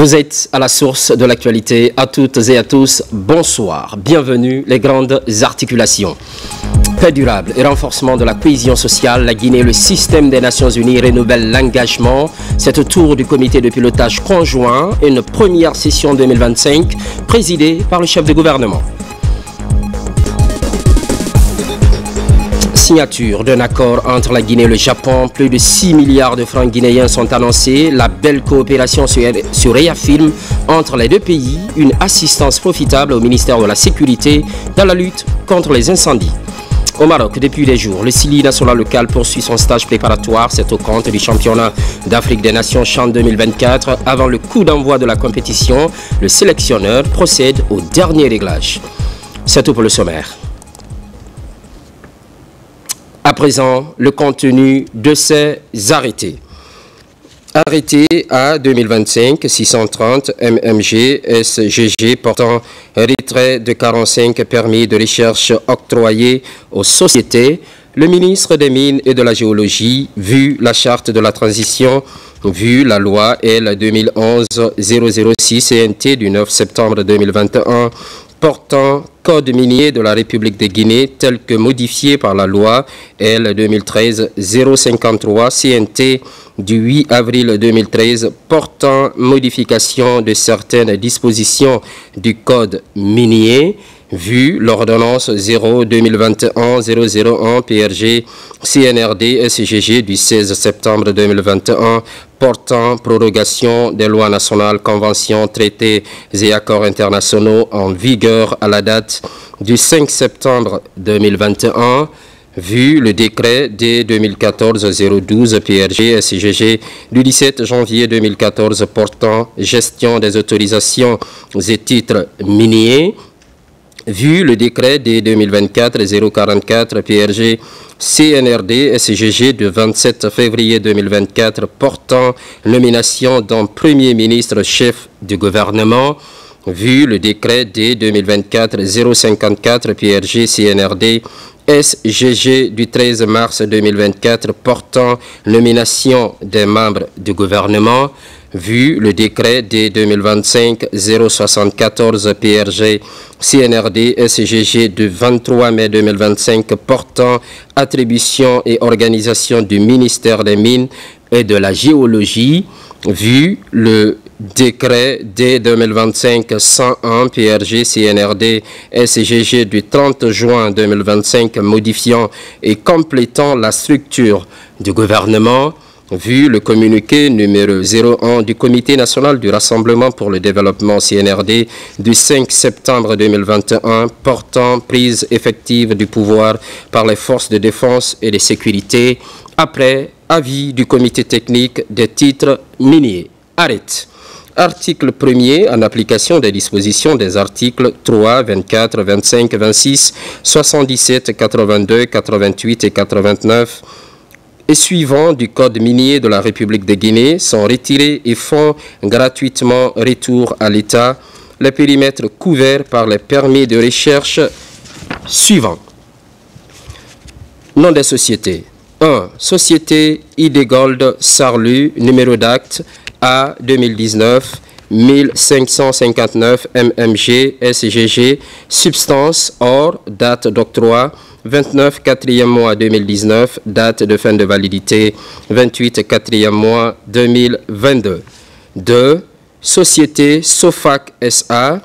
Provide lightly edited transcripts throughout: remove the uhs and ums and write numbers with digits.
Vous êtes à la source de l'actualité. À toutes et à tous, bonsoir. Bienvenue, les grandes articulations. Paix durable et renforcement de la cohésion sociale, la Guinée, le système des Nations Unies renouvelle l'engagement. C'est au tour du comité de pilotage conjoint, une première session 2025 présidée par le chef de gouvernement. Signature d'un accord entre la Guinée et le Japon, plus de 6 milliards de francs guinéens sont annoncés. La belle coopération se réaffirme entre les deux pays, une assistance profitable au ministère de la Sécurité dans la lutte contre les incendies. Au Maroc, depuis des jours, le CILI national local poursuit son stage préparatoire. C'est au compte du championnat d'Afrique des Nations CHAN 2024. Avant le coup d'envoi de la compétition, le sélectionneur procède au dernier réglage. C'est tout pour le sommaire. À présent, le contenu de ces arrêtés. Arrêté à 2025-630 MMG SGG portant retrait de 45 permis de recherche octroyés aux sociétés. Le ministre des Mines et de la Géologie, vu la charte de la transition, vu la loi L 2011-006 CNT du 9 septembre 2021, portant Code minier de la République de Guinée tel que modifié par la loi L 2013-053 CNT du 8 avril 2013 portant modification de certaines dispositions du Code minier, vu l'ordonnance 0-2021-001 PRG CNRD SGG du 16 septembre 2021 portant prorogation des lois nationales, conventions, traités et accords internationaux en vigueur à la date du 5 septembre 2021, vu le décret D 2014-012 PRG SGG du 17 janvier 2014 portant gestion des autorisations et titres miniers, vu le décret D 2024-044 PRG CNRD SGG du 27 février 2024 portant nomination d'un Premier ministre chef du gouvernement, vu le décret D 2024-054 PRG CNRD SGG du 13 mars 2024 portant nomination des membres du gouvernement, vu le décret D 2025-074 PRG CNRD SGG du 23 mai 2025 portant attribution et organisation du ministère des Mines et de la Géologie, vu le décret D 2025-101 PRG CNRD SGG du 30 juin 2025 modifiant et complétant la structure du gouvernement, vu le communiqué numéro 01 du Comité national du Rassemblement pour le développement CNRD du 5 septembre 2021 portant prise effective du pouvoir par les forces de défense et de sécurité après avis du comité technique des titres miniers. Arrête. Article 1er, en application des dispositions des articles 3, 24, 25, 26, 77, 82, 88 et 89 et suivants du Code minier de la République de Guinée sont retirés et font gratuitement retour à l'État les périmètres couverts par les permis de recherche suivants. Nom des sociétés. 1. Société Idegold Sarlu, numéro d'acte A 2019 1559 MMG SGG, substance or, date d'octroi 29 4e mois 2019, date de fin de validité 28 4e mois 2022. 2. Société Sofac SA,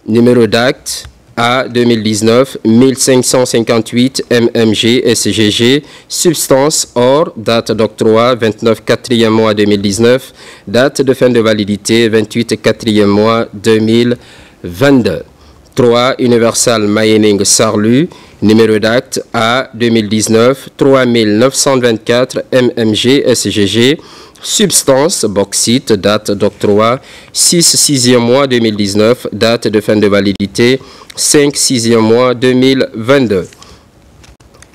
numéro d'acte A 2019 1558 MMG SGG, substance or, date d'octroi 29 4e mois 2019, date de fin de validité 28 4e mois 2022. 3. Universal Mining Sarlu, numéro d'acte A 2019 3924 MMG SGG, substance bauxite, date d'octroi 6 6e mois 2019, date de fin de validité 5 6e mois 2022.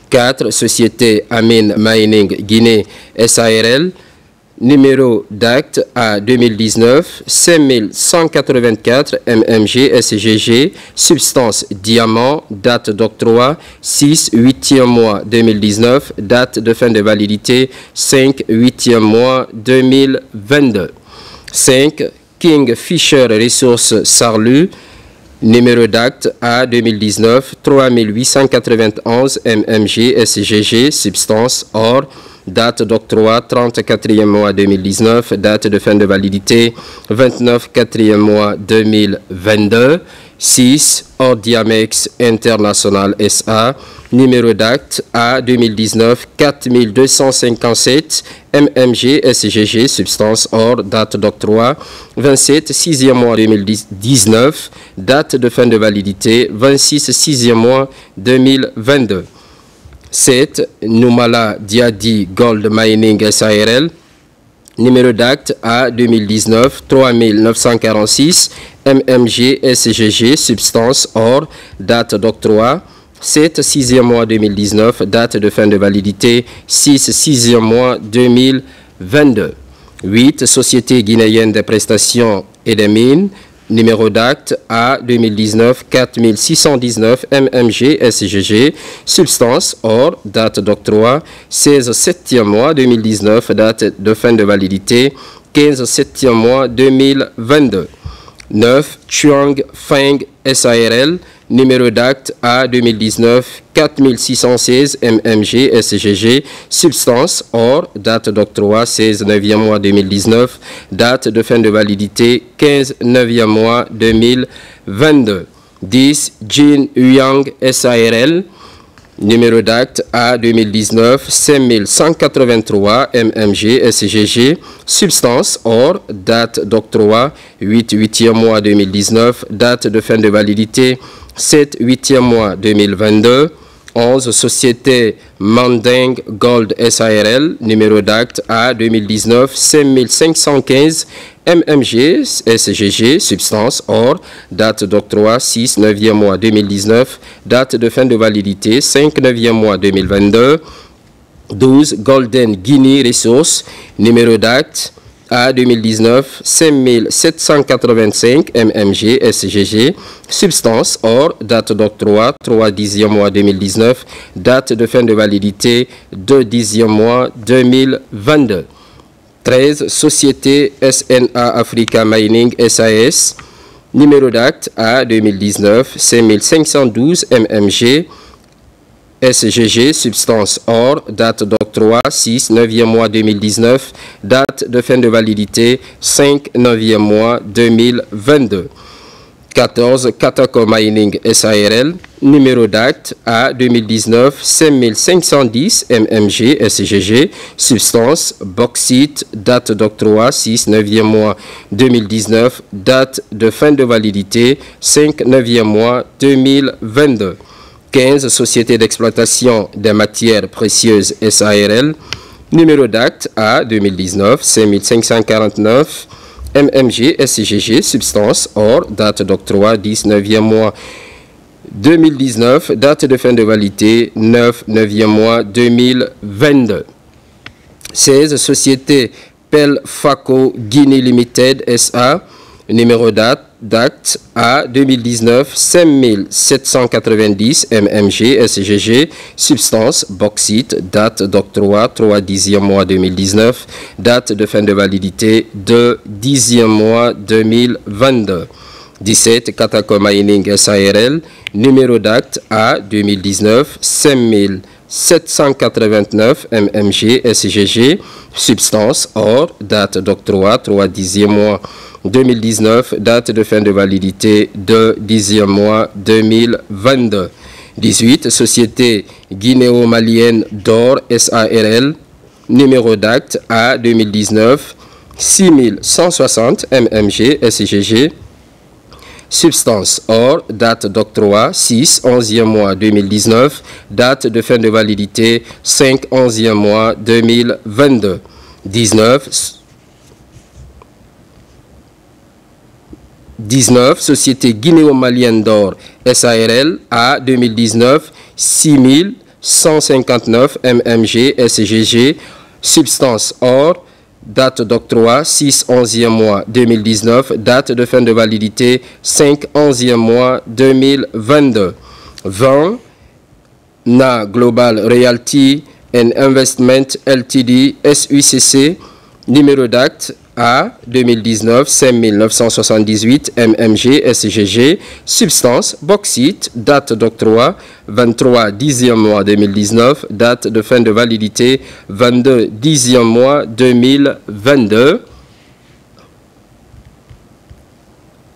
4. Société Amin Mining Guinée SARL, numéro d'acte A 2019 5184 MMG SGG, substance diamant, date d'octroi 6 8e mois 2019, date de fin de validité 5 8e mois 2022. 5. Kingfisher Resources Sarlu, numéro d'acte A 2019 3891 mmg SGG, substance or, date d'octroi 34e mois 2019, date de fin de validité 29 4e mois 2022. 6. Ordiamex International SA, numéro d'acte A 2019 4257 mmg SGG, substance or, date d'octroi 27 6e mois 2019, date de fin de validité 26 6e mois 2022. 7. Numala Diadi Gold Mining SARL, numéro d'acte A 2019 3946 mmg SGG, substance or, date d'octroi 7 6e mois 2019, date de fin de validité 6 6e mois 2022. 8. Société guinéenne des prestations et des mines, numéro d'acte A 2019 4619 mmg SGG, substance or, date d'octroi 16 7e mois 2019, date de fin de validité 15 7e mois 2022. 9. Chuang Feng SARL, numéro d'acte A 2019 4616 mmg SGG, substance or, date d'octroi 16 9e mois 2019, date de fin de validité 15 9e mois 2022. 10. Jin Yang SARL, numéro d'acte A 2019 5183 mmg SGG, substance or, date d'octroi 8 8e mois 2019, date de fin de validité 7 8e mois 2022. 11. Société Manding Gold SARL, numéro d'acte A 2019 5515 mmg SGG, substance or, date d'octroi 6 9e mois 2019, date de fin de validité 5 9e mois 2022. 12. Golden Guinea Resources, numéro d'acte A 2019 5785 mmg SGG, substance or, date d'octroi 3 10e mois 2019, date de fin de validité 2 10e mois 2022. 13. Société SNA Africa Mining SAS, numéro d'acte A 2019 5512 mmg SGG, substance or, date d'octroi 6 9e mois 2019, date de fin de validité 5 9e mois 2022. 14. Katako Mining SARL, numéro d'acte A 2019 5510 mmg SGG, substance bauxite, date d'octroi 6 9e mois 2019, date de fin de validité 5 9e mois 2022. 15. Société d'exploitation des matières précieuses SARL, numéro d'acte A 2019 5549 mmg SGG, substance or, date d'octroi 10 9e mois 2019, date de fin de validité 9 9e mois 2022. 16. Société Pelfaco Guinée Limited SA, numéro d'acte A 2019 5790 mmg SGG, substance bauxite, date d'octroi 3 10e mois 2019, date de fin de validité 2 10e mois 2022. 17. Katako Mining SARL, numéro d'acte A 2019 5789 mmg SGG, substance or, date d'octroi 3 10e mois 2019, date de fin de validité 2 10e mois 2022. 18. Société guinéo-malienne d'or SARL, numéro d'acte A 2019 6160 mmg SGG, substance or, date d'octroi 6 11e mois 2019, date de fin de validité 5 11e mois 2022. 19. Société guinéo-malienne d'or SARL A 2019 6159 mmg SGG, substance or, date d'octroi 6 11e mois 2019, date de fin de validité 5 11e mois 2022. 20. Na Global Realty and Investment Ltd SUCC, numéro d'acte A 2019 5978 mmg SGG, substance bauxite, date d'octroi 23 10e mois 2019, date de fin de validité 22 10e mois 2022.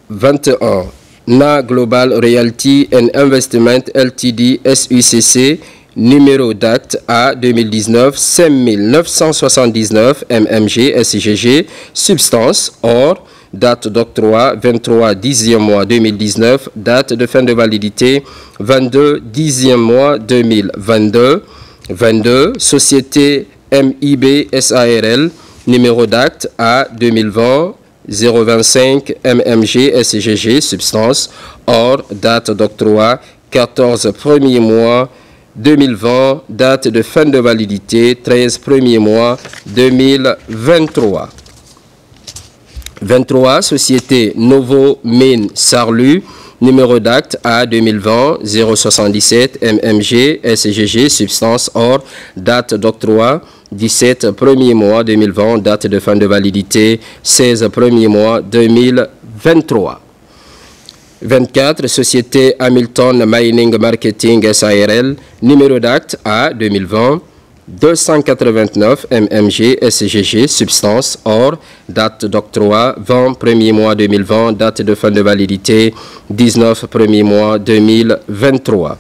21. Na Global Realty and Investment Ltd SUCC, numéro d'acte A 2019 5979 mmg SGG, substance or, date d'octroi 23 10e mois 2019, date de fin de validité 22 10e mois 2022. 22. Société MIB SARL, numéro d'acte A 2020 025 mmg SGG, substance or, date d'octroi 14 premiers mois 2020, date de fin de validité 13 premiers mois 2023. 23. Société Novo Mine Sarlu, numéro d'acte A 2020 077 mmg SGG, substance or, date d'octroi 17 premiers mois 2020, date de fin de validité 16 premiers mois 2023. 24. Société Hamilton Mining Marketing SARL, numéro d'acte A 2020 289 mmg SGG, substance or, date d'octroi 20 premiers mois 2020, date de fin de validité 19 premiers mois 2023.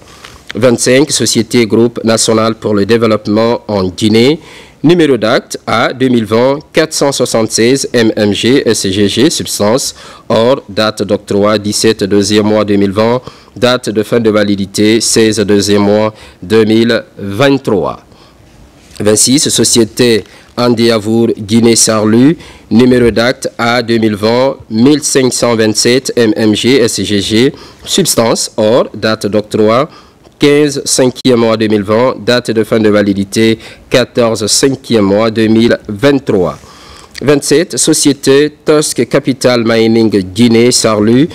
25. Société Groupe National pour le Développement en Guinée, numéro d'acte A 2020 476 mmg SGG, substance or, date d'octroi 17 deuxième mois 2020, date de fin de validité 16 deuxième mois 2023. 26. Société Andiavour Guinée Sarlu, numéro d'acte A 2020 1527 mmg SGG, substance or, date d'octroi 15 5e mois 2020, date de fin de validité 14 5e mois 2023. 27. Société Tusk Capital Mining Guinée Sarlu,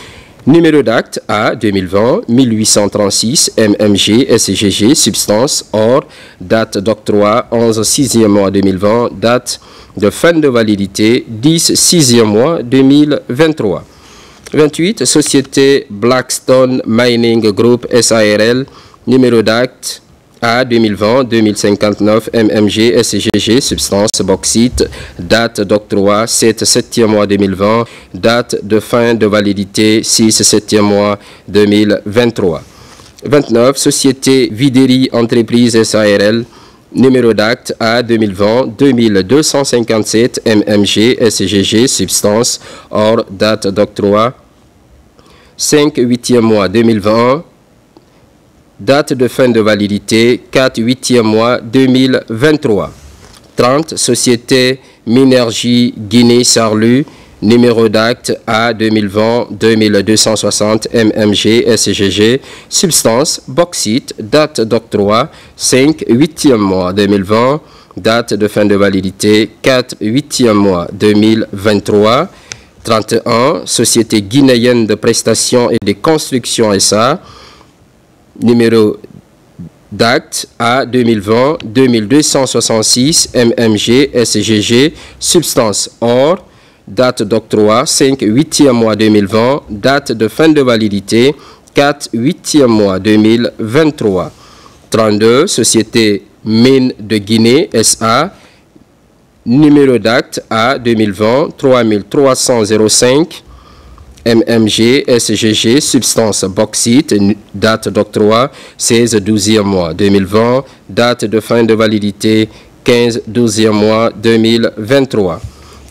numéro d'acte A 2020 1836 mmg SGG, substance or, date d'octroi 11 6e mois 2020, date de fin de validité 10 6e mois 2023. 28. Société Blackstone Mining Group SARL, numéro d'acte A 2020 2059 mmg SGG, substance bauxite, date d'octroi 7 7e mois 2020, date de fin de validité 6 7e mois 2023. 29. Société Videri Entreprise SARL, numéro d'acte A 2020 2257 mmg SGG, substance or, date d'octroi 5 8e mois 2020, date de fin de validité 4 8e mois 2023. 30. Société Minergie Guinée Sarlu, numéro d'acte A 2020 2260 mmg SGG, substance bauxite, date d'octroi 5 8e mois 2020, date de fin de validité 4 8e mois 2023. 31. Société guinéenne de prestations et de construction SA, numéro d'acte A 2020 2266 mmg SGG, substance or, date d'octroi 5 8e mois 2020, date de fin de validité 4 8e mois 2023. 32. Société Mine de Guinée SA, numéro d'acte A 2020 3305 mmg SGG, substance bauxite, date d'octroi 16 12e mois 2020, date de fin de validité 15 12e mois 2023.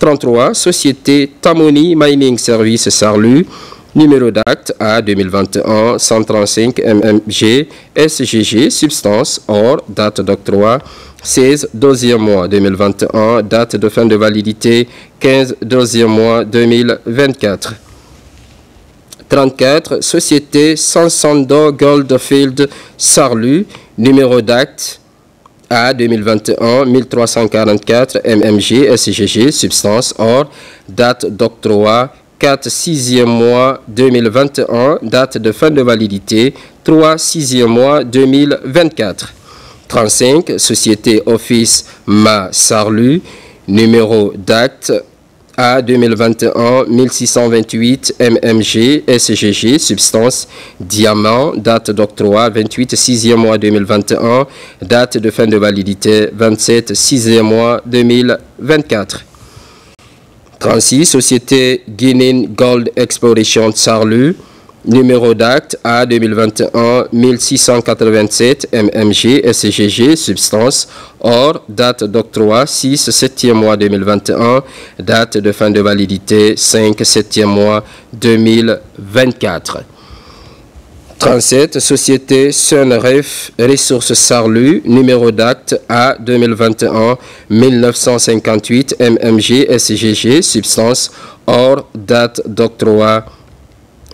33. Société Tamoni Mining Service Sarlu, numéro d'acte A 2021 135 mmg SGG, substance or, date d'octroi 16 12e mois 2021, date de fin de validité 15 12e mois 2024. 34. Société Sansando Goldfield Sarlu, numéro d'acte A 2021 1344 mmg SGG, substance or, date d'octroi 4 6e mois 2021, date de fin de validité 3 6e mois 2024. 35. Société Office Ma Sarlu, numéro d'acte A 2021 1628 mmg SGG substance diamant, date d'octroi 28 6e mois 2021, date de fin de validité 27 6e mois 2024. 36 Société Guinéen Gold Exploration Sarlu, numéro d'acte A 2021 1687 mmg SGG substance or, date d'octroi 6 7e mois 2021, date de fin de validité 5 7e mois 2024. 37 Société Sunref Ressources Sarlu, numéro d'acte A 2021 1958 mmg SGG substance or, date d'octroi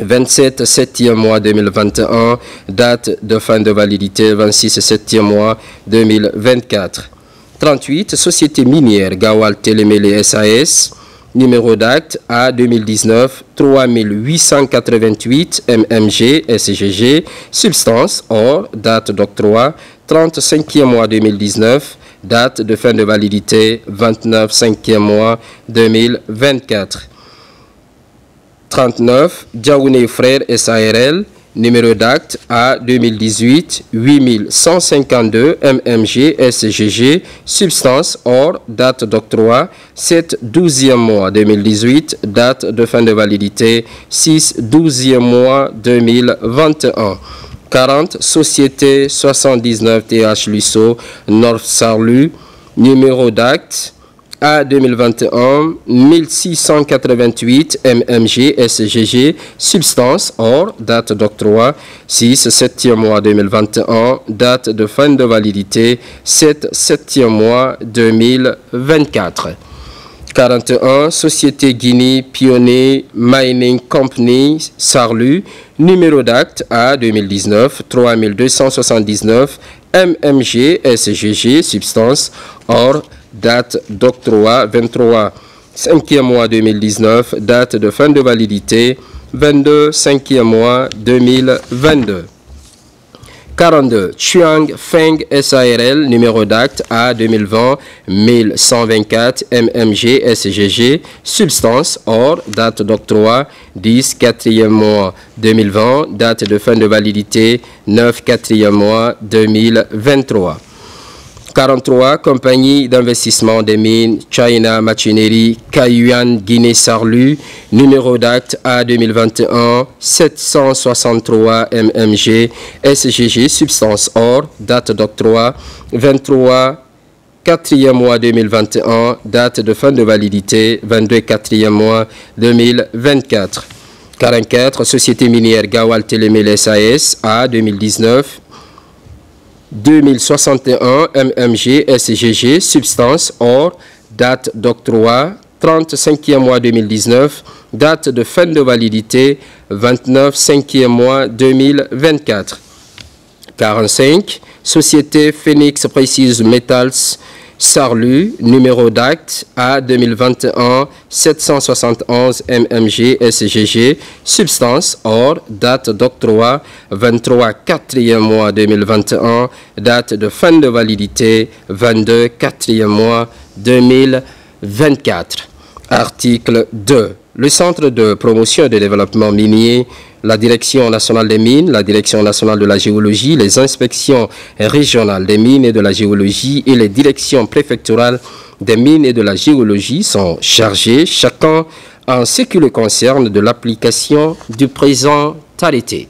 27 7e mois 2021, date de fin de validité 26 7e mois 2024. 38 Société minière Gawal Télémélé SAS, numéro d'acte A 2019 3888 mmg SGG substance or, date d'octroi 35e mois 2019, date de fin de validité 29 5e mois 2024. 39 Diaoune Frères SARL, numéro d'acte A 2018 8152 mmg SGG substance or, date d'octroi 7 12e mois 2018, date de fin de validité 6 12e mois 2021. 40 Société 79 TH Lusso North Sarlu, numéro d'acte A 2021 1688 mmg SGG substance or, date d'octroi 6 7e mois 2021, date de fin de validité 7 7e mois 2024. 41 Société Guinée Pionnier Mining Company Sarlu, numéro d'acte A 2019 3279 mmg SGG substance or, date d'octroi 23 5e mois 2019, date de fin de validité 22 5e mois 2022. 42 Chuang Feng SARL, numéro d'acte A 2020 1124 mmg SGG substance or, date d'octroi 10 4e mois 2020, date de fin de validité 9 4e mois 2023. 43 Compagnie d'investissement des mines China Machinery Kayuan Guinée Sarlu, numéro d'acte A 2021 763 mmg SGG substance or, date d'octroi 23 4e mois 2021, date de fin de validité 22 4e mois 2024. 44 Société minière Gawal Télémélé SAS A 2019 2061 mmg SGG substance or, date d'octroi 35e mois 2019, date de fin de validité 29 5e mois 2024. 45 Société Phoenix Precious Metals Sarlu, numéro d'acte A 2021 771 mmg SGG substance or, date d'octroi 23 4e mois 2021, date de fin de validité 22 4e mois 2024. Article 2. Le Centre de promotion et de développement minier, la Direction nationale des mines, la Direction nationale de la géologie, les inspections régionales des mines et de la géologie et les directions préfectorales des mines et de la géologie sont chargés, chacun en ce qui le concerne, de l'application du présent arrêté.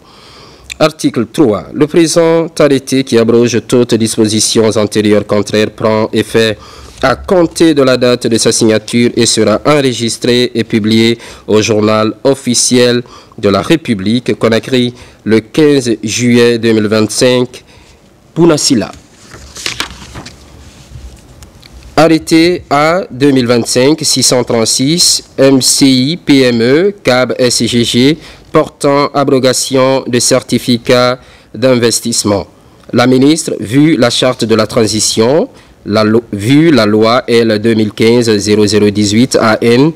Article 3. Le présent arrêté qui abroge toutes dispositions antérieures contraires prend effet à compter de la date de sa signature et sera enregistré et publié au journal officiel de la République, Conakry, le 15 juillet 2025, Bounasila. Arrêté A 2025-636 MCI PME CAB SGG portant abrogation de certificats d'investissement. La ministre, vu la charte de la transition, vu la loi L 2015-0018 AN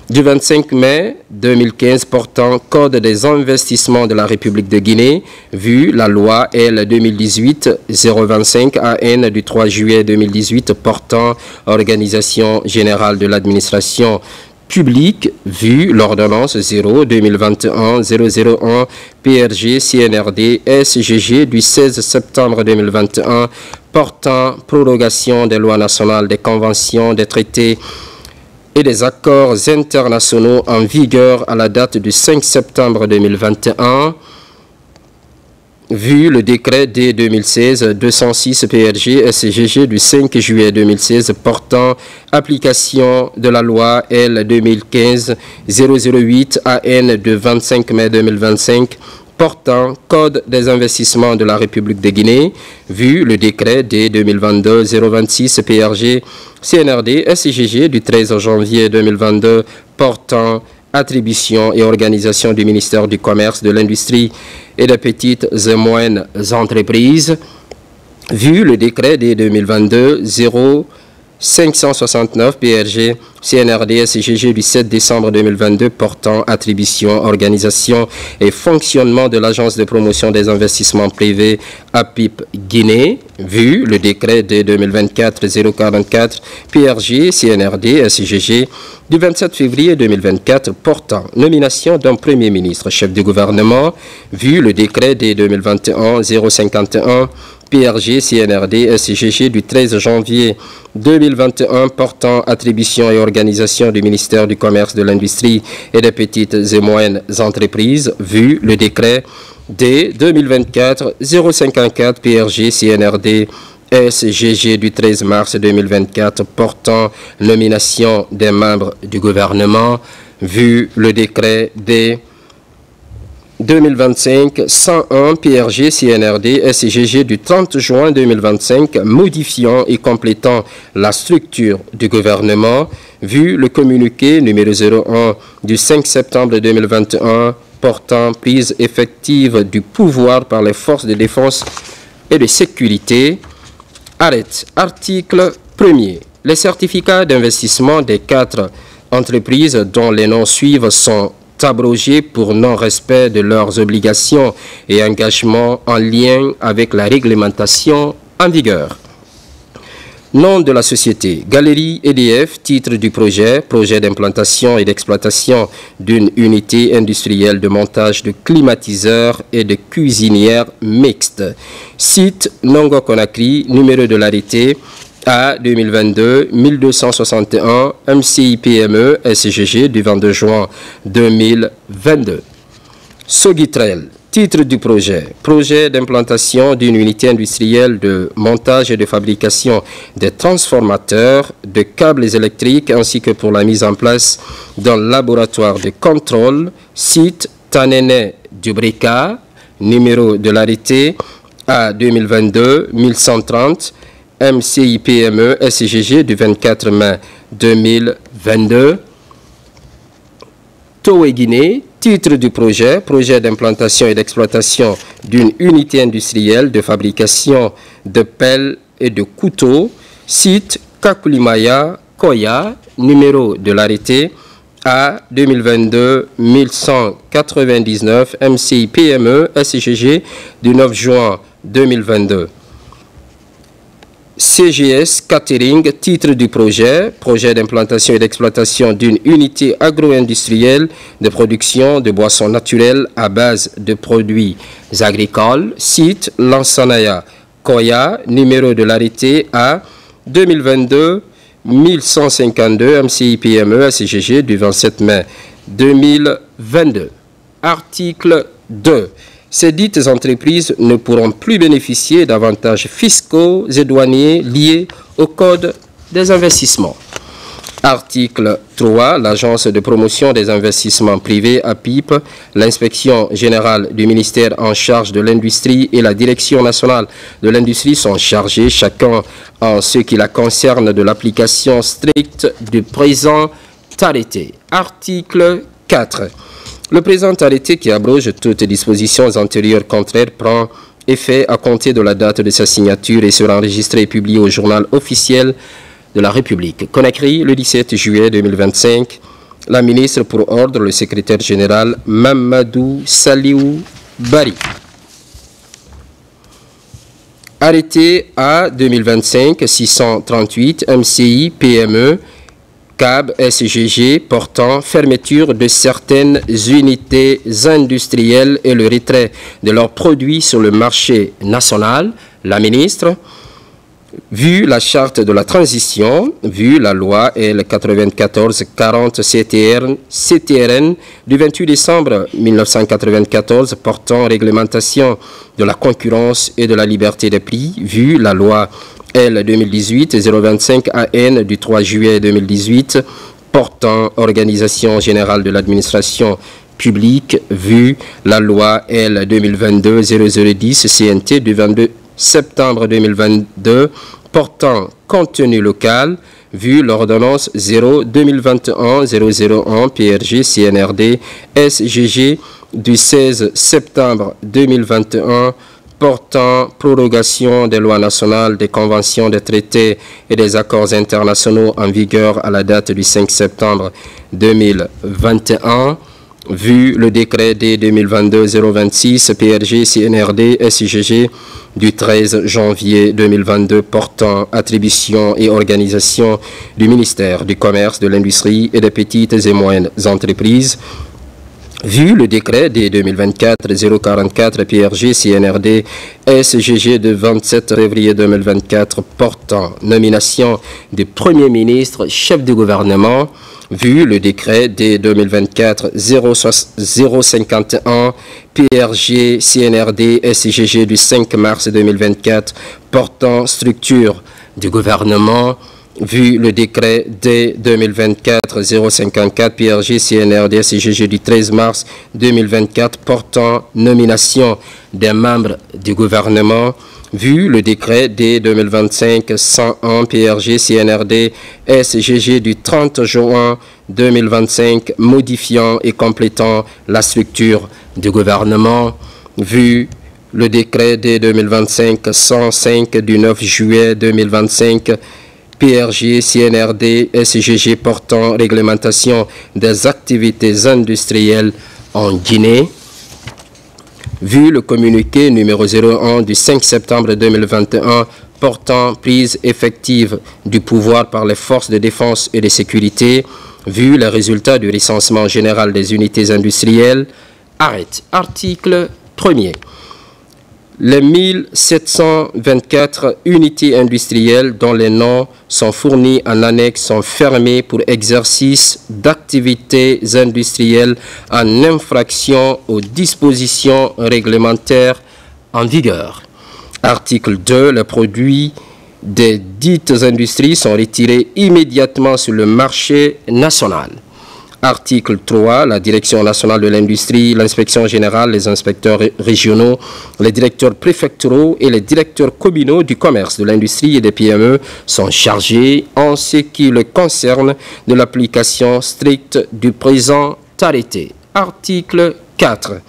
du 25 mai 2015 portant Code des investissements de la République de Guinée, vu la loi L 2018-025 AN du 3 juillet 2018 portant Organisation générale de l'administration public, vu l'ordonnance 0-2021-001 PRG CNRD SGG du 16 septembre 2021 portant prorogation des lois nationales, des conventions, des traités et des accords internationaux en vigueur à la date du 5 septembre 2021, vu le décret D 2016-206 PRG SGG du 5 juillet 2016 portant application de la loi L 2015-008 AN de 25 mai 2025 portant Code des investissements de la République de Guinée, vu le décret D 2022-026 PRG CNRD SGG du 13 janvier 2022 portant attribution et organisation du ministère du Commerce, de l'Industrie et des petites et moyennes entreprises, vu le décret des 2022-0569 PRG CNRD SGG du 7 décembre 2022 portant attribution, organisation et fonctionnement de l'Agence de promotion des investissements privés APIP Guinée, vu le décret des 2024-044 PRG CNRD SGG du 27 février 2024 portant nomination d'un Premier ministre, chef du gouvernement, vu le décret des 2021-051 PRG CNRD SGG du 13 janvier 2021 portant attribution et organisation du ministère du Commerce, de l'Industrie et des petites et moyennes entreprises, vu le décret D 2024-054 PRG CNRD SGG du 13 mars 2024 portant nomination des membres du gouvernement, vu le décret D 2025-101 PRG CNRD SGG du 30 juin 2025 modifiant et complétant la structure du gouvernement, vu le communiqué numéro 01 du 5 septembre 2021 portant prise effective du pouvoir par les forces de défense et de sécurité. Arrête. Article 1er. Les certificats d'investissement des 4 entreprises dont les noms suivent sont abrogés pour non-respect de leurs obligations et engagements en lien avec la réglementation en vigueur. Nom de la société: Galerie EDF. Titre du projet: projet d'implantation et d'exploitation d'une unité industrielle de montage de climatiseurs et de cuisinières mixtes. Site: Nongo Conakry. Numéro de l'arrêté A 2022-1261 MCI PME SGG du 22 juin 2022. Sogitrel. Titre du projet: projet d'implantation d'une unité industrielle de montage et de fabrication des transformateurs, de câbles électriques ainsi que pour la mise en place d'un laboratoire de contrôle. Site: Tanene Dubrika. Numéro de l'arrêté A 2022-1130 MCI PME SGG du 24 mai 2022. Towe Guinée. Titre du projet: projet d'implantation et d'exploitation d'une unité industrielle de fabrication de pelles et de couteaux. Site: Kakulimaya, Koya. Numéro de l'arrêté A 2022-1199 MCI PME SGG du 9 juin 2022. CGS Catering. Titre du projet: projet d'implantation et d'exploitation d'une unité agro-industrielle de production de boissons naturelles à base de produits agricoles. Site: Lansanaya, Koya. Numéro de l'arrêté A 2022-1152 MCI PME SGG du 27 mai 2022. Article 2. Ces dites entreprises ne pourront plus bénéficier d'avantages fiscaux et douaniers liés au Code des investissements. Article 3. L'Agence de promotion des investissements privés APIP, l'Inspection générale du ministère en charge de l'industrie et la Direction nationale de l'industrie sont chargés, chacun en ce qui la concerne, de l'application stricte du présent arrêté. Article 4. Le présent arrêté, qui abroge toutes dispositions antérieures contraires, prend effet à compter de la date de sa signature et sera enregistré et publié au journal officiel de la République. Conakry, le 17 juillet 2025. La ministre pour ordre, le secrétaire général Mamadou Saliou Bari. Arrêté A 2025-638 MCI PME CAB SGG portant fermeture de certaines unités industrielles et le retrait de leurs produits sur le marché national. La ministre, vu la charte de la transition, vu la loi L 9440 CTRN du 28 décembre 1994 portant réglementation de la concurrence et de la liberté des prix, vu la loi L 2018-025 AN du 3 juillet 2018 portant organisation générale de l'administration publique, vu la loi L 2022-0010 CNT du 22 septembre 2022 portant contenu local, vu l'ordonnance 0-2021-001 PRG CNRD SGG du 16 septembre 2021 portant prorogation des lois nationales, des conventions, des traités et des accords internationaux en vigueur à la date du 5 septembre 2021, vu le décret D 2022-026 PRG CNRD SIGG du 13 janvier 2022 portant attribution et organisation du ministère du Commerce, de l'Industrie et des petites et moyennes entreprises, vu le décret D 2024-044 PRG CNRD SGG de 27 février 2024 portant nomination du Premier ministre, chef du gouvernement, vu le décret D 2024-051 PRG CNRD SGG du 5 mars 2024 portant structure du gouvernement, vu le décret D 2024-054 PRG CNRD SGG du 13 mars 2024 portant nomination des membres du gouvernement, vu le décret D 2025-101 PRG CNRD SGG du 30 juin 2025 modifiant et complétant la structure du gouvernement, vu le décret D 2025-105 du 9 juillet 2025 PRG CNRD SGG portant réglementation des activités industrielles en Guinée, vu le communiqué numéro 01 du 5 septembre 2021 portant prise effective du pouvoir par les forces de défense et de sécurité, vu les résultats du recensement général des unités industrielles. Arrête. Article 1er. Les 1724 unités industrielles dont les noms sont fournis en annexe sont fermées pour exercice d'activités industrielles en infraction aux dispositions réglementaires en vigueur. Article 2. Les produits des dites industries sont retirés immédiatement sur le marché national. Article 3. La Direction nationale de l'industrie, l'inspection générale, les inspecteurs régionaux, les directeurs préfectoraux et les directeurs communaux du commerce, de l'industrie et des PME sont chargés, en ce qui le concerne, de l'application stricte du présent arrêté. Article 4.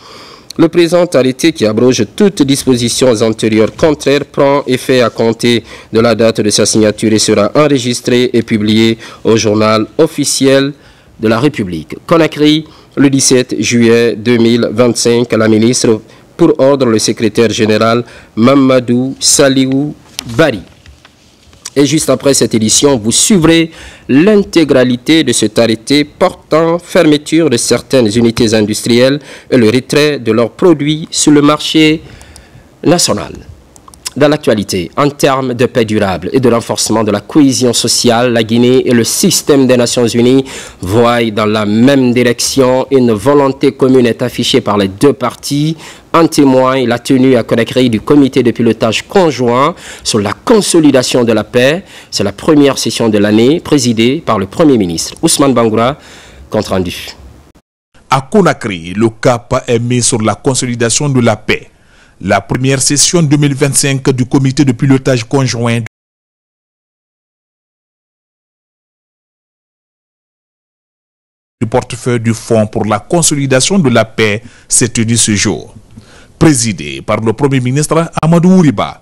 Le présent arrêté, qui abroge toutes dispositions antérieures contraires, prend effet à compter de la date de sa signature et sera enregistré et publié au journal officiel de la République. Conakry, le 17 juillet 2025, la ministre pour ordre le secrétaire général Mamadou Saliou Bari. Et juste après cette édition, vous suivrez l'intégralité de cet arrêté portant fermeture de certaines unités industrielles et le retrait de leurs produits sur le marché national. Dans l'actualité, en termes de paix durable et de renforcement de la cohésion sociale, la Guinée et le système des Nations Unies voient dans la même direction. Une volonté commune est affichée par les deux parties. En témoigne la tenue à Conakry du comité de pilotage conjoint sur la consolidation de la paix. C'est la première session de l'année présidée par le Premier ministre. Ousmane Bangoura, compte rendu. À Conakry, le cap est mis sur la consolidation de la paix. La première session 2025 du comité de pilotage conjoint du portefeuille du Fonds pour la consolidation de la paix s'est tenu ce jour. Présidé par le Premier ministre Amadou Ouriba,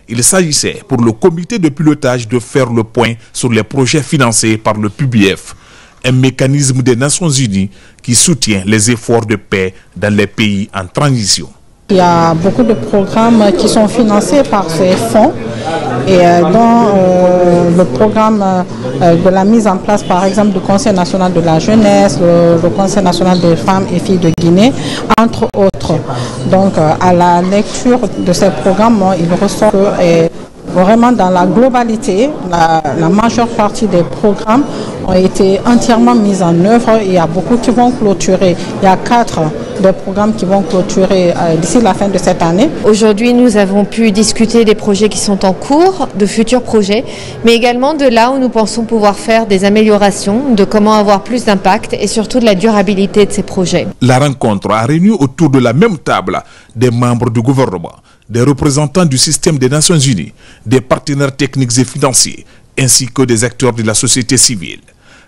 il s'agissait pour le comité de pilotage de faire le point sur les projets financés par le PUBIF, un mécanisme des Nations Unies qui soutient les efforts de paix dans les pays en transition. Il y a beaucoup de programmes qui sont financés par ces fonds et dont le programme de la mise en place par exemple du Conseil national de la jeunesse, le Conseil national des femmes et filles de Guinée, entre autres. Donc à la lecture de ces programmes, il ressort que vraiment dans la globalité, la majeure partie des programmes ont été entièrement mis en œuvre. Il y a beaucoup qui vont clôturer. Il y a 4 des programmes qui vont clôturer d'ici la fin de cette année. Aujourd'hui, nous avons pu discuter des projets qui sont en cours, de futurs projets, mais également de là où nous pensons pouvoir faire des améliorations, de comment avoir plus d'impact et surtout de la durabilité de ces projets. La rencontre a réuni autour de la même table des membres du gouvernement, des représentants du système des Nations Unies, des partenaires techniques et financiers, ainsi que des acteurs de la société civile.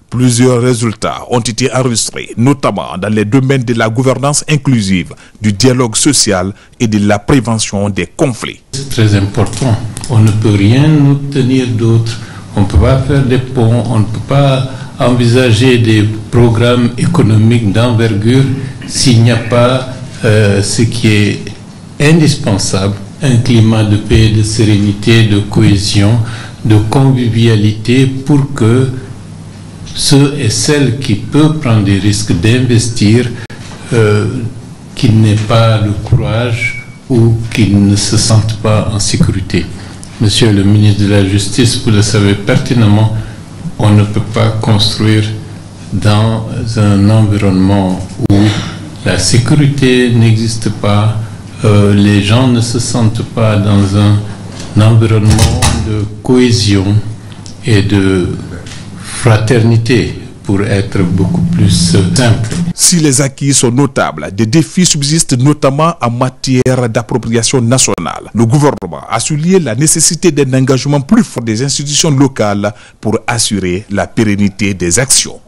Plusieurs résultats ont été enregistrés, notamment dans les domaines de la gouvernance inclusive, du dialogue social et de la prévention des conflits. C'est très important. On ne peut rien obtenir d'autre. On ne peut pas faire des ponts, on ne peut pas envisager des programmes économiques d'envergure s'il n'y a pas ce qui est indispensable, un climat de paix, de sérénité, de cohésion, de convivialité pour que ceux et celles qui peuvent prendre des risques d'investir, qu'ils n'aient pas le courage ou qu'ils ne se sentent pas en sécurité. Monsieur le ministre de la Justice, vous le savez pertinemment, on ne peut pas construire dans un environnement où la sécurité n'existe pas, les gens ne se sentent pas dans un environnement de cohésion et de fraternité pour être beaucoup plus simple. Si les acquis sont notables, des défis subsistent notamment en matière d'appropriation nationale. Le gouvernement a souligné la nécessité d'un engagement plus fort des institutions locales pour assurer la pérennité des actions.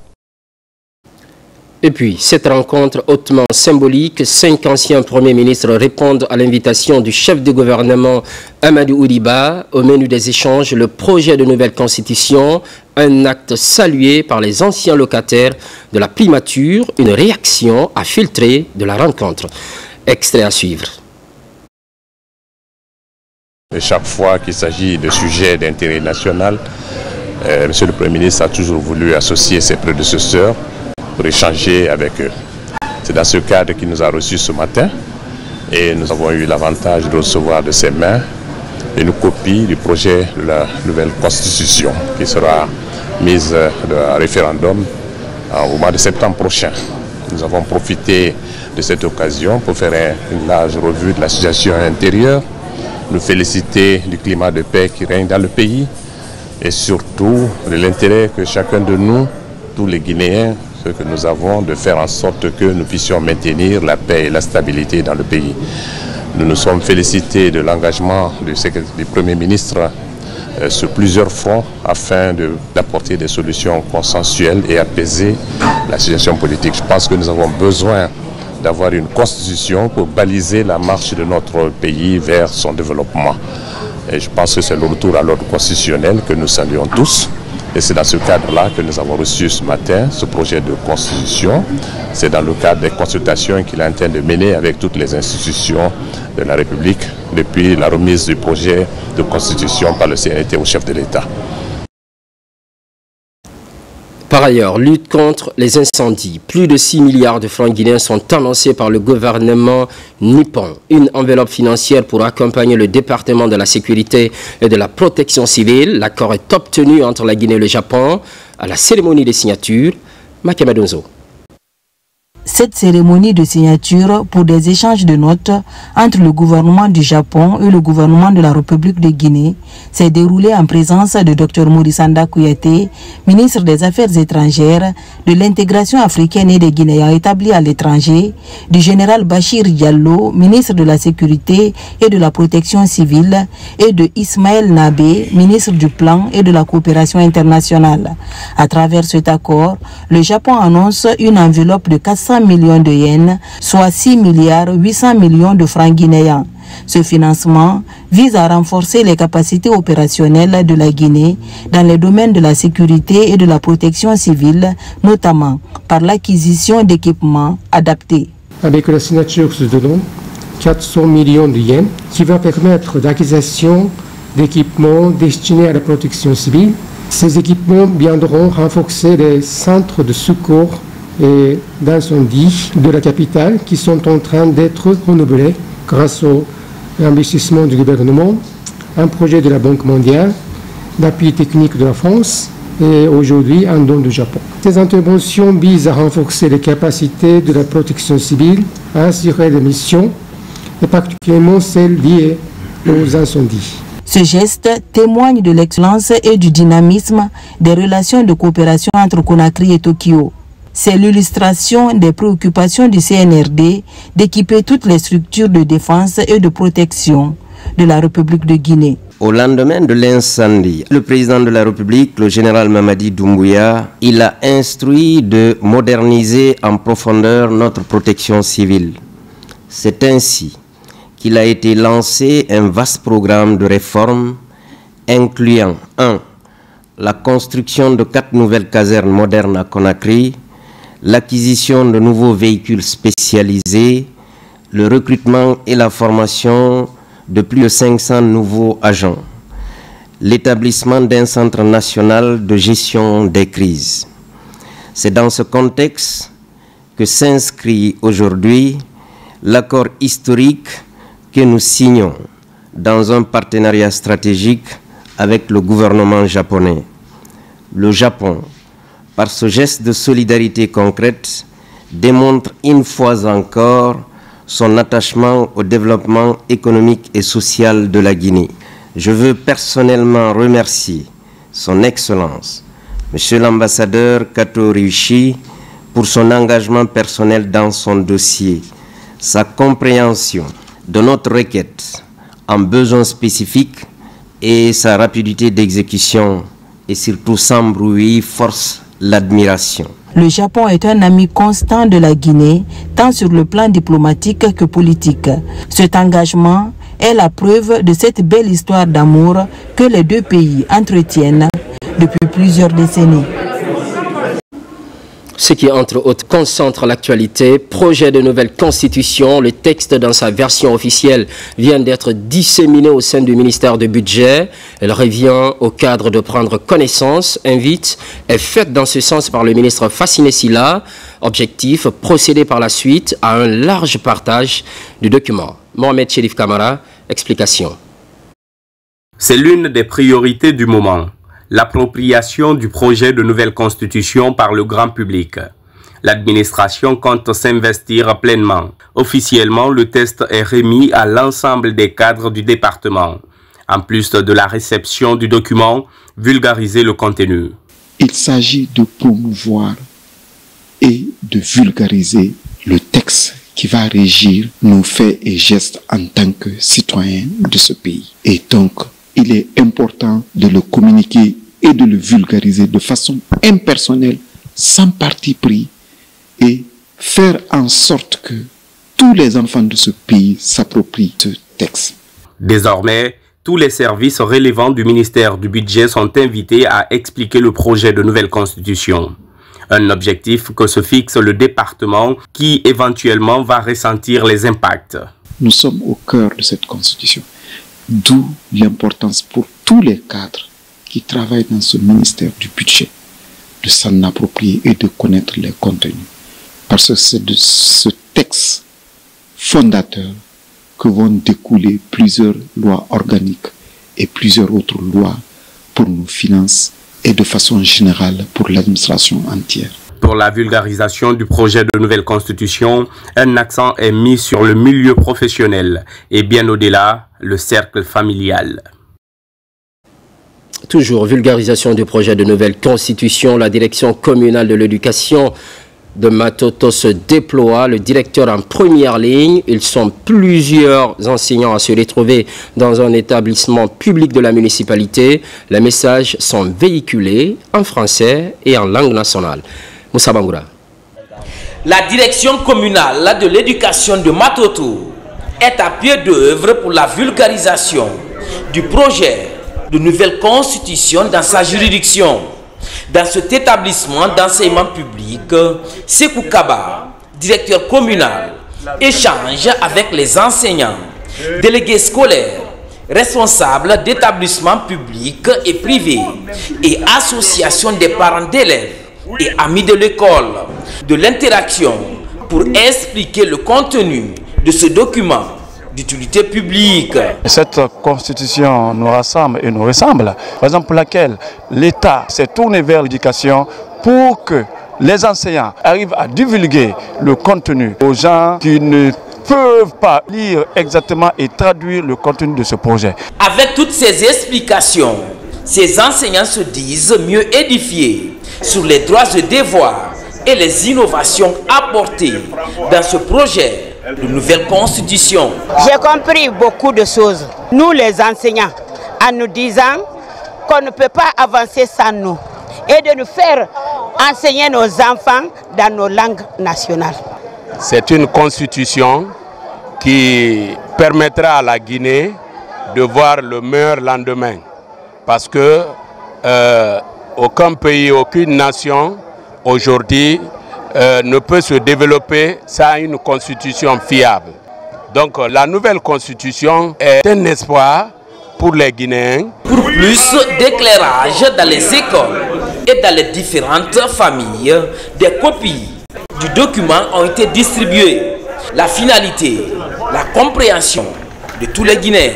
Et puis, cette rencontre hautement symbolique, 5 anciens premiers ministres répondent à l'invitation du chef de gouvernement Amadou Ouriba. Au menu des échanges, le projet de nouvelle constitution, un acte salué par les anciens locataires de la primature, une réaction à filtrer de la rencontre. Extrait à suivre. Et chaque fois qu'il s'agit de sujets d'intérêt national, Monsieur le Premier ministre a toujours voulu associer ses prédécesseurs pour échanger avec eux. C'est dans ce cadre qu'il nous a reçus ce matin et nous avons eu l'avantage de recevoir de ses mains une copie du projet de la nouvelle constitution qui sera mise à référendum au mois de septembre prochain. Nous avons profité de cette occasion pour faire une large revue de la situation intérieure, nous féliciter du climat de paix qui règne dans le pays et surtout de l'intérêt que chacun de nous, tous les Guinéens, que nous avons de faire en sorte que nous puissions maintenir la paix et la stabilité dans le pays. Nous nous sommes félicités de l'engagement du Premier ministre sur plusieurs fronts afin d'apporter des solutions consensuelles et apaiser la situation politique. Je pense que nous avons besoin d'avoir une constitution pour baliser la marche de notre pays vers son développement. Et je pense que c'est le retour à l'ordre constitutionnel que nous saluons tous. Et c'est dans ce cadre-là que nous avons reçu ce matin ce projet de constitution. C'est dans le cadre des consultations qu'il est en train de mener avec toutes les institutions de la République depuis la remise du projet de constitution par le CNT au chef de l'État. Par ailleurs, lutte contre les incendies. Plus de 6 milliards de francs guinéens sont annoncés par le gouvernement nippon. Une enveloppe financière pour accompagner le département de la sécurité et de la protection civile. L'accord est obtenu entre la Guinée et le Japon à la cérémonie de signature. Makemadonzo. Cette cérémonie de signature pour des échanges de notes entre le gouvernement du Japon et le gouvernement de la République de Guinée s'est déroulée en présence de Dr Morisanda Kouyaté, ministre des Affaires étrangères, de l'intégration africaine et des Guinéens établis à l'étranger, du général Bachir Diallo, ministre de la Sécurité et de la Protection civile, et de Ismaël Nabé, ministre du Plan et de la Coopération internationale. À travers cet accord, le Japon annonce une enveloppe de 400 millions de yens, soit 6 milliards 800 millions de francs guinéens. Ce financement vise à renforcer les capacités opérationnelles de la Guinée dans les domaines de la sécurité et de la protection civile, notamment par l'acquisition d'équipements adaptés. Avec la signature de ce don, 400 millions de yens qui va permettre l'acquisition d'équipements destinés à la protection civile. Ces équipements viendront renforcer les centres de secours et d'incendie de la capitale qui sont en train d'être renouvelés grâce au investissement du gouvernement, un projet de la Banque mondiale, l'appui technique de la France et aujourd'hui un don du Japon. Ces interventions visent à renforcer les capacités de la protection civile, à assurer les missions et particulièrement celles liées aux incendies. Ce geste témoigne de l'excellence et du dynamisme des relations de coopération entre Conakry et Tokyo. C'est l'illustration des préoccupations du CNRD d'équiper toutes les structures de défense et de protection de la République de Guinée. Au lendemain de l'incendie, le président de la République, le général Mamadi Doumbouya, il a instruit de moderniser en profondeur notre protection civile. C'est ainsi qu'il a été lancé un vaste programme de réformes incluant 1. La construction de 4 nouvelles casernes modernes à Conakry, l'acquisition de nouveaux véhicules spécialisés, le recrutement et la formation de plus de 500 nouveaux agents, l'établissement d'un centre national de gestion des crises. C'est dans ce contexte que s'inscrit aujourd'hui l'accord historique que nous signons dans un partenariat stratégique avec le gouvernement japonais. Le Japon, par ce geste de solidarité concrète, démontre une fois encore son attachement au développement économique et social de la Guinée. Je veux personnellement remercier son Excellence, Monsieur l'ambassadeur Kato Ryushi, pour son engagement personnel dans son dossier, sa compréhension de notre requête en besoins spécifiques et sa rapidité d'exécution et surtout sans bruit force l'admiration. Le Japon est un ami constant de la Guinée, tant sur le plan diplomatique que politique. Cet engagement est la preuve de cette belle histoire d'amour que les deux pays entretiennent depuis plusieurs décennies. Ce qui, entre autres, concentre l'actualité, projet de nouvelle constitution, le texte dans sa version officielle vient d'être disséminé au sein du ministère du Budget. Elle revient au cadre de prendre connaissance, invite, est faite dans ce sens par le ministre Fassine Silla. Objectif, procéder par la suite à un large partage du document. Mohamed Chérif Kamara, explication. C'est l'une des priorités du moment. L'appropriation du projet de nouvelle constitution par le grand public. L'administration compte s'investir pleinement. Officiellement, le test est remis à l'ensemble des cadres du département. En plus de la réception du document, vulgariser le contenu. Il s'agit de promouvoir et de vulgariser le texte qui va régir nos faits et gestes en tant que citoyens de ce pays. Et donc, il est important de le communiquer et de le vulgariser de façon impersonnelle, sans parti pris, et faire en sorte que tous les enfants de ce pays s'approprient ce texte. Désormais, tous les services relevant du ministère du Budget sont invités à expliquer le projet de nouvelle constitution. Un objectif que se fixe le département qui éventuellement va ressentir les impacts. Nous sommes au cœur de cette constitution. D'où l'importance pour tous les cadres qui travaillent dans ce ministère du Budget de s'en approprier et de connaître les contenus. Parce que c'est de ce texte fondateur que vont découler plusieurs lois organiques et plusieurs autres lois pour nos finances et de façon générale pour l'administration entière. Pour la vulgarisation du projet de nouvelle constitution, un accent est mis sur le milieu professionnel et bien au-delà, le cercle familial. Toujours vulgarisation du projet de nouvelle constitution, la direction communale de l'éducation de Matoto se déploie, le directeur en première ligne. Ils sont plusieurs enseignants à se retrouver dans un établissement public de la municipalité. Les messages sont véhiculés en français et en langue nationale. Moussa Bangoura. La direction communale de l'éducation de Matoto est à pied d'œuvre pour la vulgarisation du projet de nouvelle constitution dans sa juridiction. Dans cet établissement d'enseignement public, Sekou Kaba, directeur communal, échange avec les enseignants, délégués scolaires, responsables d'établissements publics et privés et associations des parents d'élèves et amis de l'école, de l'interaction pour expliquer le contenu de ce document d'utilité publique. Cette constitution nous rassemble et nous ressemble, raison pour laquelle l'État s'est tourné vers l'éducation pour que les enseignants arrivent à divulguer le contenu aux gens qui ne peuvent pas lire exactement et traduire le contenu de ce projet. Avec toutes ces explications, ces enseignants se disent mieux édifiés sur les droits et devoirs et les innovations apportées dans ce projet de nouvelle constitution. J'ai compris beaucoup de choses, nous les enseignants, en nous disant qu'on ne peut pas avancer sans nous et de nous faire enseigner nos enfants dans nos langues nationales. C'est une constitution qui permettra à la Guinée de voir le meilleur lendemain. Parce que aucun pays, aucune nation aujourd'hui ne peut se développer sans une constitution fiable. Donc la nouvelle constitution est un espoir pour les Guinéens. Pour plus d'éclairage dans les écoles et dans les différentes familles, des copies du document ont été distribuées. La finalité, la compréhension de tous les Guinéens.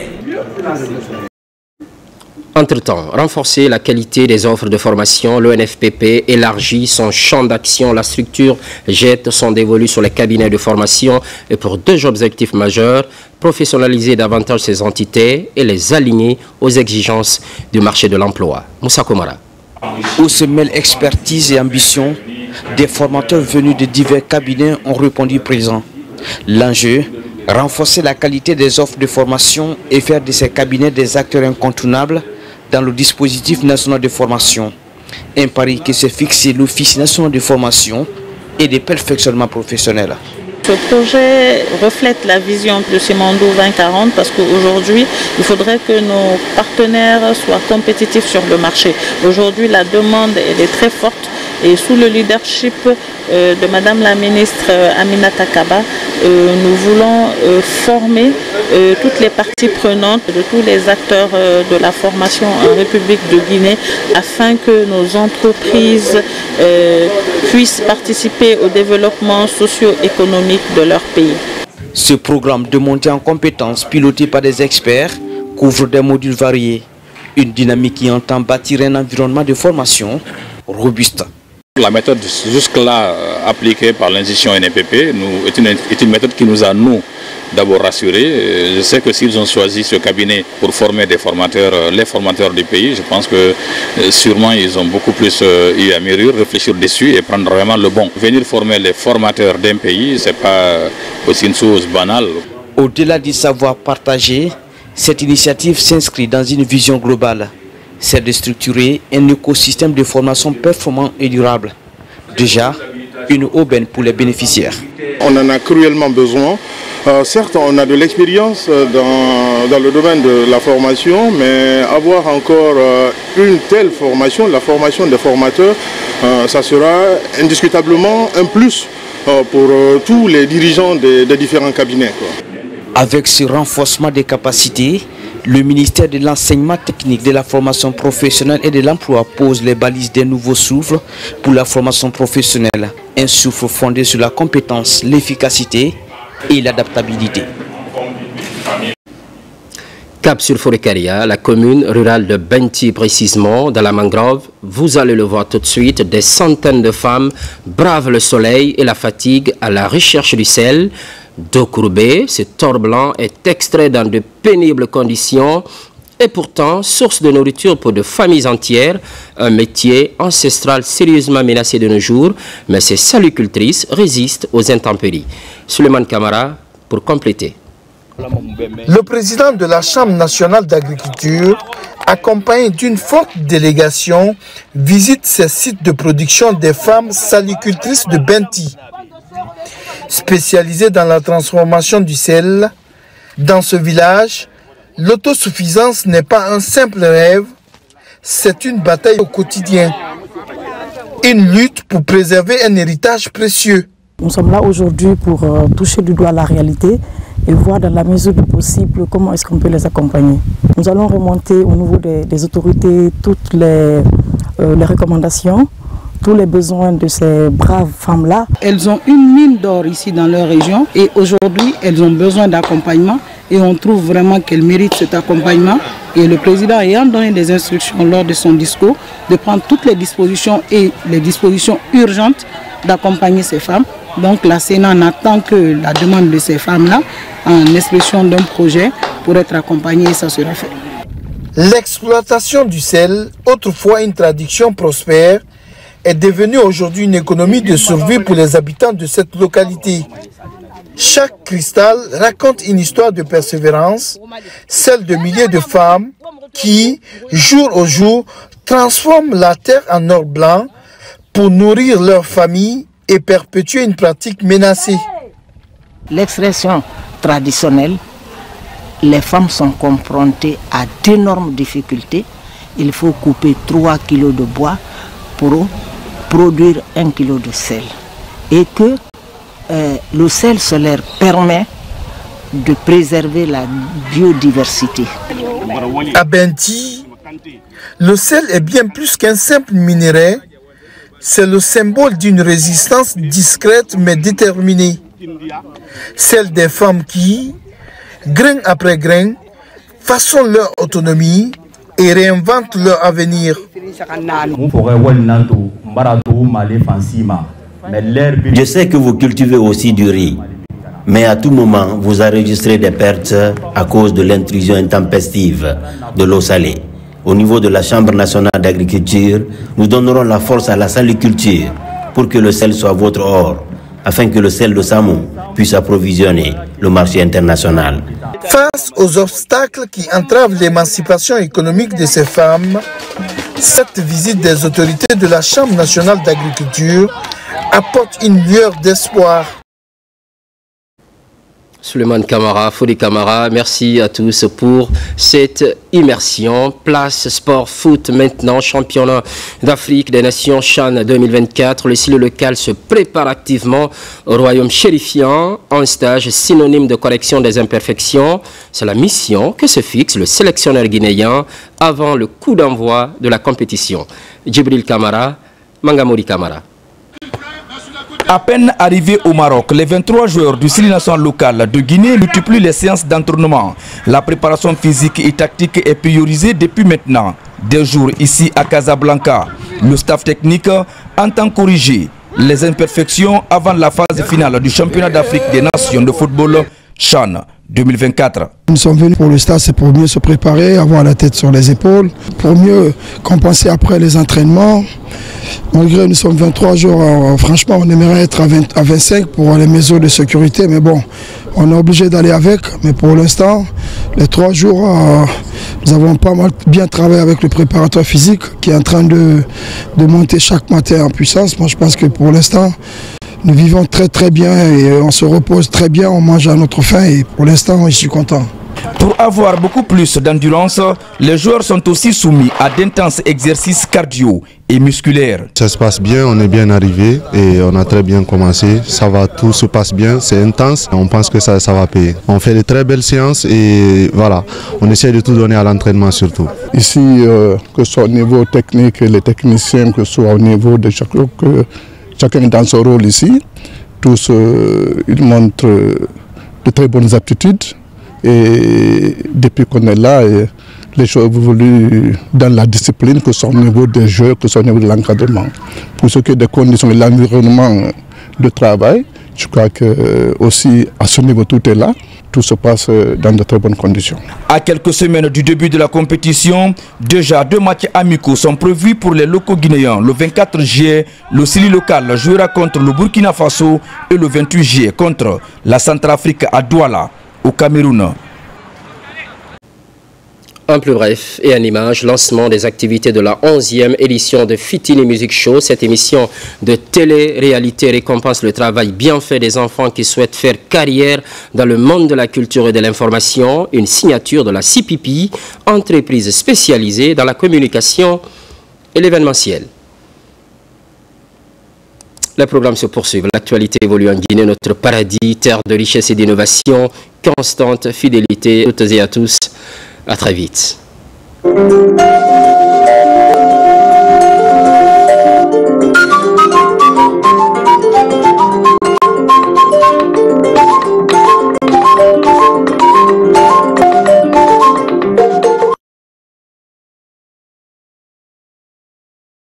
Entre-temps, renforcer la qualité des offres de formation, l'ONFPP élargit son champ d'action. La structure jette son dévolu sur les cabinets de formation et pour deux objectifs majeurs, professionnaliser davantage ces entités et les aligner aux exigences du marché de l'emploi. Moussa Komara. Où se mêlent expertise et ambition, des formateurs venus de divers cabinets ont répondu présent. L'enjeu, renforcer la qualité des offres de formation et faire de ces cabinets des acteurs incontournables dans le dispositif national de formation. Un pari qui s'est fixé l'Office national de formation et de perfectionnement professionnel. Ce projet reflète la vision de Simandou 2040 parce qu'aujourd'hui, il faudrait que nos partenaires soient compétitifs sur le marché. Aujourd'hui, la demande elle est très forte et sous le leadership de Madame la ministre Aminata Kaba, nous voulons former toutes les parties prenantes de tous les acteurs de la formation en République de Guinée afin que nos entreprises puissent participer au développement socio-économique de leur pays. Ce programme de montée en compétences piloté par des experts couvre des modules variés, une dynamique qui entend bâtir un environnement de formation robuste. La méthode jusque-là appliquée par l'institution NPP est une méthode qui nous a, nous, d'abord rassurés. Je sais que s'ils ont choisi ce cabinet pour former des formateurs, les formateurs du pays, je pense que sûrement ils ont beaucoup plus eu à mûrir, réfléchir dessus et prendre vraiment le bon. Venir former les formateurs d'un pays, ce n'est pas aussi une chose banale. Au-delà du savoir partagé, cette initiative s'inscrit dans une vision globale. C'est de structurer un écosystème de formation performant et durable. Déjà, une aubaine pour les bénéficiaires. On en a cruellement besoin. Certes, on a de l'expérience dans le domaine de la formation, mais avoir encore une telle formation, la formation des formateurs, ça sera indiscutablement un plus pour tous les dirigeants des différents cabinets. Avec ce renforcement des capacités, le ministère de l'enseignement technique, de la formation professionnelle et de l'emploi pose les balises d'un nouveau souffle pour la formation professionnelle. Un souffle fondé sur la compétence, l'efficacité et l'adaptabilité. Cap sur Fourekaria, la commune rurale de Benti précisément, dans la mangrove, vous allez le voir tout de suite, des centaines de femmes bravent le soleil et la fatigue à la recherche du sel. D'eau courbée, ce thor blanc est extrait dans de pénibles conditions et pourtant source de nourriture pour de familles entières, un métier ancestral sérieusement menacé de nos jours, mais ces salicultrices résistent aux intempéries. Suleiman Kamara pour compléter. Le président de la Chambre nationale d'agriculture, accompagné d'une forte délégation, visite ces sites de production des femmes salicultrices de Benti. Spécialisées dans la transformation du sel, dans ce village, l'autosuffisance n'est pas un simple rêve, c'est une bataille au quotidien. Une lutte pour préserver un héritage précieux. Nous sommes là aujourd'hui pour toucher du doigt la réalité et voir dans la mesure du possible comment est-ce qu'on peut les accompagner. Nous allons remonter au niveau des autorités toutes les recommandations, tous les besoins de ces braves femmes-là. Elles ont une mine d'or ici dans leur région et aujourd'hui elles ont besoin d'accompagnement et on trouve vraiment qu'elles méritent cet accompagnement. Et le président ayant donné des instructions lors de son discours de prendre toutes les dispositions et les dispositions urgentes d'accompagner ces femmes. Donc la Sénat n'attend que la demande de ces femmes-là en expression d'un projet pour être accompagnées et ça sera fait. L'exploitation du sel, autrefois une tradition prospère, est devenue aujourd'hui une économie de survie pour les habitants de cette localité. Chaque cristal raconte une histoire de persévérance, celle de milliers de femmes qui, jour au jour, transforment la terre en or blanc pour nourrir leur famille et perpétuer une pratique menacée. L'expression traditionnelle, les femmes sont confrontées à d'énormes difficultés. Il faut couper 3 kilos de bois pour produire 1 kilo de sel. Et que le sel solaire permet de préserver la biodiversité. À Benti, le sel est bien plus qu'un simple minerai. C'est le symbole d'une résistance discrète mais déterminée. Celle des femmes qui, grain après grain, façonnent leur autonomie et réinventent leur avenir. Je sais que vous cultivez aussi du riz, mais à tout moment, vous enregistrez des pertes à cause de l'intrusion intempestive de l'eau salée. Au niveau de la Chambre nationale d'agriculture, nous donnerons la force à la saliculture pour que le sel soit votre or, afin que le sel de Samou puisse approvisionner le marché international. Face aux obstacles qui entravent l'émancipation économique de ces femmes, cette visite des autorités de la Chambre nationale d'agriculture apporte une lueur d'espoir. Souleymane Camara, Fodi Camara, merci à tous pour cette immersion. Place sport foot maintenant, championnat d'Afrique des Nations CHAN 2024. Le silo local se prépare activement au royaume chérifien, un stage synonyme de correction des imperfections. C'est la mission que se fixe le sélectionneur guinéen avant le coup d'envoi de la compétition. Djibril Camara, Mangamouri Camara. À peine arrivés au Maroc, les 23 joueurs du Sili national local de Guinée multiplient les séances d'entraînement. La préparation physique et tactique est priorisée depuis maintenant. Des jours ici à Casablanca, le staff technique entend corriger les imperfections avant la phase finale du championnat d'Afrique des Nations de football CHAN 2024. Nous sommes venus pour le stade, c'est pour mieux se préparer, avoir la tête sur les épaules, pour mieux compenser après les entraînements. Malgré nous sommes 23 jours, franchement on aimerait être à 25 pour les mesures de sécurité, mais bon, on est obligé d'aller avec. Mais pour l'instant, les 3 jours, nous avons pas mal bien travaillé avec le préparateur physique qui est en train de monter chaque matin en puissance. Moi je pense que pour l'instant, nous vivons très bien et on se repose très bien, on mange à notre faim et pour l'instant je suis content. Pour avoir beaucoup plus d'endurance, les joueurs sont aussi soumis à d'intenses exercices cardio et musculaires. Ça se passe bien, on est bien arrivé et on a très bien commencé. Ça va, tout se passe bien, c'est intense. On pense que ça va payer. On fait de très belles séances et voilà, on essaie de tout donner à l'entraînement surtout. Ici, que ce soit au niveau technique, les techniciens, que ce soit au niveau de chacun dans son rôle ici, tous ils montrent de très bonnes aptitudes. Et depuis qu'on est là, les choses évoluent dans la discipline, que ce soit au niveau des jeux, que ce soit au niveau de l'encadrement. Pour ce qui est des conditions et l'environnement de travail, je crois que aussi à ce niveau tout est là, tout se passe dans de très bonnes conditions. À quelques semaines du début de la compétition, déjà 2 matchs amicaux sont prévus pour les locaux guinéens. Le 24 juillet, le Sili local jouera contre le Burkina Faso et le 28 juillet contre la Centrafrique à Douala, au Cameroun. En plus bref et en image, lancement des activités de la 11e édition de Fitini Music Show. Cette émission de télé-réalité récompense le travail bien fait des enfants qui souhaitent faire carrière dans le monde de la culture et de l'information. Une signature de la CPP, entreprise spécialisée dans la communication et l'événementiel. Les programmes se poursuivent. L'actualité évolue en Guinée, notre paradis, terre de richesse et d'innovation, constante fidélité. Toutes et à tous, à très vite.